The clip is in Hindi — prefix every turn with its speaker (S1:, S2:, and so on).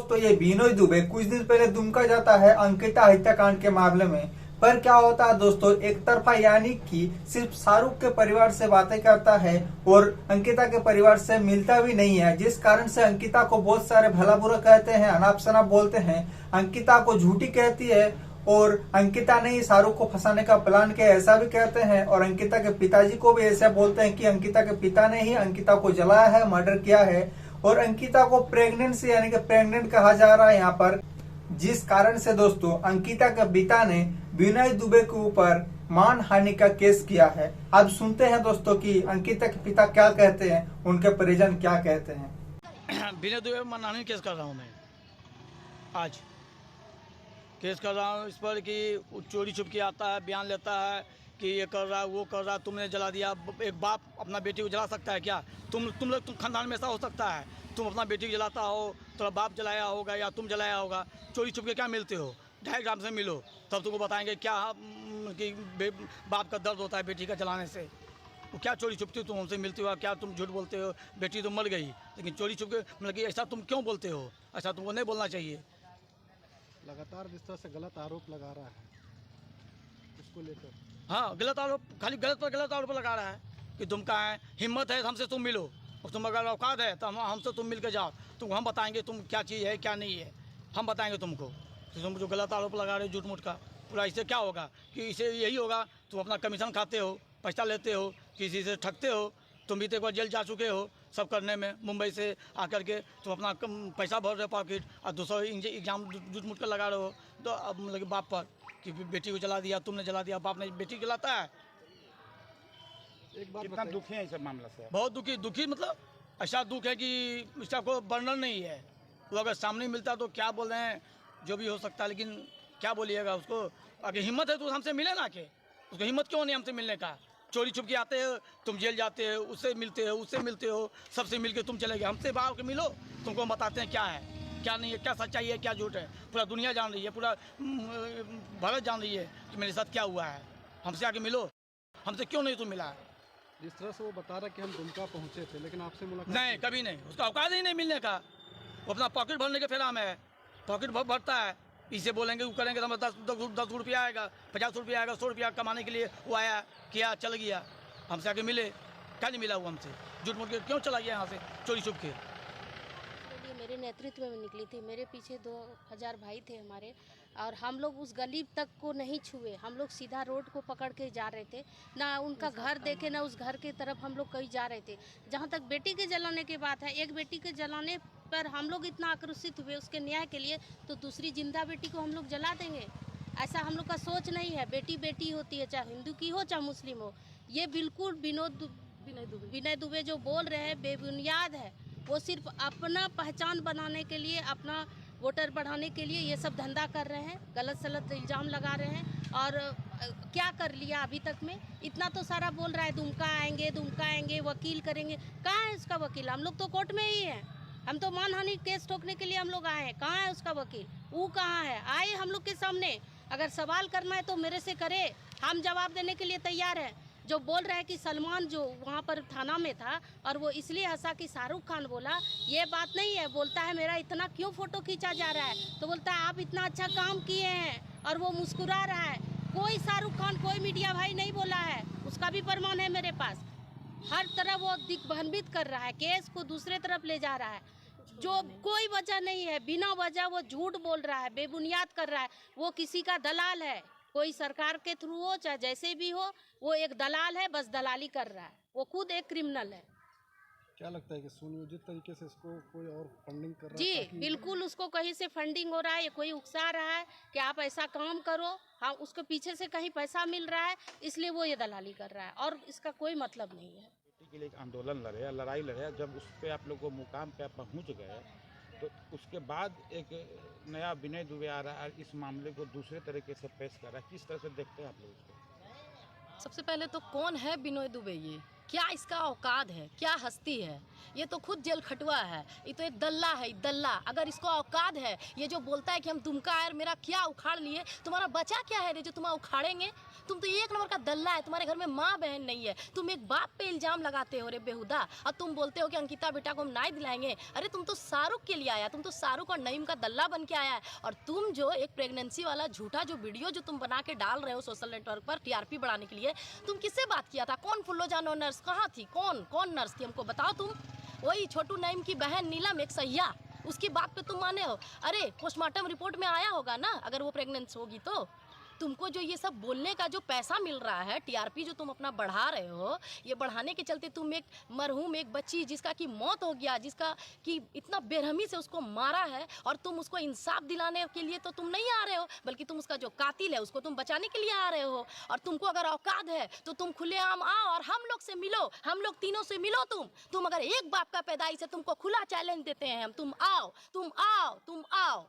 S1: दोस्तों ये बिनोय दुबे कुछ दिन पहले दुमका जाता है अंकिता हत्याकांड के मामले में। पर क्या होता है दोस्तों, एक तरफा यानी कि सिर्फ शाहरुख के परिवार से बातें करता है और अंकिता के परिवार से मिलता भी नहीं है, जिस कारण से अंकिता को बहुत सारे भला बुरा कहते हैं, अनाप शनाप बोलते हैं, अंकिता को झूठी कहती है और अंकिता ने ही शाहरुख को फंसाने का प्लान किया ऐसा भी कहते हैं। और अंकिता के पिताजी को भी ऐसा बोलते हैं कि अंकिता के पिता ने ही अंकिता को जलाया है, मर्डर किया है। और अंकिता को प्रेग्नेंसी यानी कि प्रेग्नेंट कहा जा रहा है यहाँ पर, जिस कारण से दोस्तों अंकिता के पिता ने बिनोय दुबे के ऊपर मानहानि का केस किया है। अब सुनते हैं दोस्तों कि अंकिता के पिता क्या कहते हैं, उनके परिजन क्या कहते हैं।
S2: बिनोय दुबे पर मानहानि केस कर रहा हूँ मैं। आज केस कर रहा हूँ इस पर कि वो चोरी छुप के आता है, बयान लेता है कि ये कर रहा है, वो कर रहा है, तुमने जला दिया। एक बाप अपना बेटी को जला सकता है क्या? तुम लोग खानदान में ऐसा हो सकता है? तुम अपना बेटी को जलाता हो, तुम्हारा बाप जलाया होगा या तुम जलाया होगा। चोरी छुप के क्या मिलते हो? 2.5 ग्राम से मिलो, तब तुमको बताएंगे क्या कि बाप का दर्द होता है बेटी का जलाने से। वो क्या चोरी छुपती हो तुम हमसे मिलते हो? क्या तुम झूठ बोलते हो? बेटी तो मर गई, लेकिन चोरी छुप के मतलब कि ऐसा तुम क्यों बोलते हो? ऐसा तुमको नहीं बोलना चाहिए।
S3: लगातार जिस तरह से गलत आरोप लगा रहा है उसको लेकर,
S2: हाँ, गलत आरोप, खाली गलत पर गलत आरोप लगा रहा है कि तुम कहाँ है, हिम्मत है हमसे तुम मिलो, और तुम अगर औकात है तो हमसे तुम मिल के जाओ, तुम हम बताएंगे तुम क्या चीज़ है क्या नहीं है, हम बताएंगे तुमको। तो तुम जो गलत आरोप लगा रहे हो झूठ मूठ का, पूरा इससे क्या होगा कि इसे यही होगा तुम अपना कमीशन खाते हो, पैसा लेते हो, किसी से ठगते हो। तुम भी तो एक बार जेल जा चुके हो सब करने में, मुंबई से आकर के तुम अपना पैसा भर रहे हो पॉकेट, और दूसरा एग्जाम झूठ मूठ कर लगा रहे हो तो अब मतलब बाप पर कि बेटी को जला दिया, तुमने जला दिया, बाप ने बेटी को जलाता है।
S3: एक बात
S4: कितना दुखी है इस मामला से?
S2: बहुत दुखी मतलब ऐसा दुख है कि इसका कोई वर्णन नहीं है। वो अगर सामने मिलता तो क्या बोल रहे हैं, जो भी हो सकता है, लेकिन क्या बोलिएगा उसको। अगर हिम्मत है तो हमसे मिले ना, के उसको हिम्मत क्यों नहीं हमसे मिलने का? चोरी छुप के आते हो, तुम जेल जाते हो, उससे मिलते हो, सबसे मिलके तुम चले गए। हमसे बाहर के मिलो, तुमको हम बताते हैं क्या है क्या नहीं है, क्या सच्चाई है क्या झूठ है। पूरा दुनिया जान रही है, पूरा भारत जान रही है कि मेरे साथ क्या हुआ है। हमसे आके मिलो, हमसे क्यों नहीं तुम मिला?
S3: जिस तरह से वो बता रहा कि हम दुमका पहुंचे थे लेकिन आपसे मुलाकात
S2: नहीं, कभी नहीं, उसका औकात ही नहीं मिलने का। वो अपना पॉकेट भरने के फेरा में है, पॉकेट भरता है। इसे बोलेंगे वो करेंगे तो हमें 10 रुपया आएगा, 50 रुपया आएगा, 100 रुपया कमाने के लिए वो आया, किया, चल गया। हमसे आके मिले, क्या नहीं मिला वो हमसे? झूठ मूठ के क्यों चला गया यहाँ से चोरी छुप के?
S5: मेरे नेतृत्व में निकली थी, मेरे पीछे 2000 भाई थे हमारे, और हम लोग उस गली तक को नहीं छुए। हम लोग सीधा रोड को पकड़ के जा रहे थे, ना उनका घर देखे ना उस घर के तरफ हम लोग कहीं जा रहे थे। जहाँ तक बेटी के जलाने की बात है, एक बेटी के जलाने पर हम लोग इतना आक्रोशित हुए उसके न्याय के लिए, तो दूसरी जिंदा बेटी को हम लोग जला देंगे? ऐसा हम लोग का सोच नहीं है। बेटी बेटी होती है, चाहे हिंदू की हो चाहे मुस्लिम हो। ये बिल्कुल बिनोय दुबे जो बोल रहे हैं बेबुनियाद है। वो सिर्फ अपना पहचान बनाने के लिए, अपना वोटर बढ़ाने के लिए ये सब धंधा कर रहे हैं, गलत सलत इल्ज़ाम लगा रहे हैं। और क्या कर लिया अभी तक में? इतना तो सारा बोल रहा है दुमका आएंगे, वकील करेंगे। कहाँ है उसका वकील? हम लोग तो कोर्ट में ही हैं। हम तो मानहानि केस ठोकने के लिए हम लोग आए हैं। कहाँ है उसका वकील? वो कहाँ है? आए हम लोग के सामने। अगर सवाल करना है तो मेरे से करे, हम जवाब देने के लिए तैयार हैं। जो बोल रहा है कि सलमान जो वहाँ पर थाना में था और वो इसलिए हंसा कि शाहरुख खान बोला, ये बात नहीं है। बोलता है मेरा इतना क्यों फोटो खींचा जा रहा है, तो बोलता है आप इतना अच्छा काम किए हैं, और वो मुस्कुरा रहा है। कोई शाहरुख खान, कोई मीडिया भाई नहीं बोला है, उसका भी प्रमाण है मेरे पास। हर तरह वो दिग्भ्रमित कर रहा है, केस को दूसरे तरफ ले जा रहा है, जो कोई वजह नहीं है। बिना वजह वो झूठ बोल रहा है, बेबुनियाद कर रहा है। वो किसी का दलाल है, कोई सरकार के थ्रू हो चाहे जैसे भी हो, वो एक दलाल है, बस दलाली कर रहा है। वो खुद एक क्रिमिनल है।
S3: क्या लगता है कि सुनियोजित तरीके से इसको कोई और फंडिंग कर रहा है?
S5: जी बिल्कुल, उसको कहीं से फंडिंग हो रहा है, कोई उकसा रहा है कि आप ऐसा काम करो। हाँ, उसके पीछे से कहीं पैसा मिल रहा है, इसलिए वो ये दलाली कर रहा है, और इसका कोई मतलब नहीं है।
S4: बेटी के लिए एक आंदोलन लड़े, लड़ाई लड़े, जब उस पर आप लोग को मुकाम पे पहुंच गए तो उसके बाद एक नया बिनोय दुबे आ रहा है, इस मामले को दूसरे तरीके से पेश कर रहा है। किस तरह से देखते हैं आप लोग इसको?
S6: सबसे पहले तो कौन है बिनोय दुबे? ये क्या इसका औकात है, क्या हस्ती है? ये तो खुद जेल खटुआ है, ये तो एक दल्ला है, दल्ला। अगर इसको औकात है, ये जो बोलता है कि हम दुमका है मेरा क्या उखाड़ लिए, तुम्हारा बचा क्या है रे जो तुम उखाड़ेंगे? तुम तो एक नंबर का दल्ला है, तुम्हारे घर में माँ बहन नहीं है, तुम एक बाप पे इल्जाम लगाते हो रे बेहुदा, और तुम बोलते हो कि अंकिता बेटा को हम न्याय दिलाएंगे। अरे तुम तो शाहरुख के लिए आया, तुम तो शाहरुख और नईम का दल्ला बन के आया है। और तुम जो एक प्रेगनेंसी वाला झूठा जो वीडियो जो तुम बना के डाल रहे हो सोशल नेटवर्क पर टीआरपी बढ़ाने के लिए, तुम किससे बात किया था? कौन फुल्लो जानो नर्स कहाँ थी? कौन नर्स थी, हमको बताओ तुम। वही छोटू नईम की बहन नीलम, एक सैया, उसकी बात पे तुम माने हो? अरे पोस्टमार्टम रिपोर्ट में आया होगा ना अगर वो प्रेग्नेंट होगी तो। तुमको जो ये सब बोलने का जो पैसा मिल रहा है, टीआरपी जो तुम अपना बढ़ा रहे हो, ये बढ़ाने के चलते तुम एक मरहूम एक बच्ची जिसका की मौत हो गया, जिसका कि इतना बेरहमी से उसको मारा है, और तुम उसको इंसाफ दिलाने के लिए तो तुम नहीं आ रहे हो, बल्कि तुम उसका जो कातिल है उसको तुम बचाने के लिए आ रहे हो। और तुमको अगर औकात है तो तुम खुलेआम आओ और हम लोग से मिलो, हम लोग तीनों से मिलो। तुम अगर एक बाप का पैदाइश है, तुमको खुला चैलेंज देते हैं हम, तुम आओ, तुम आओ, तुम आओ।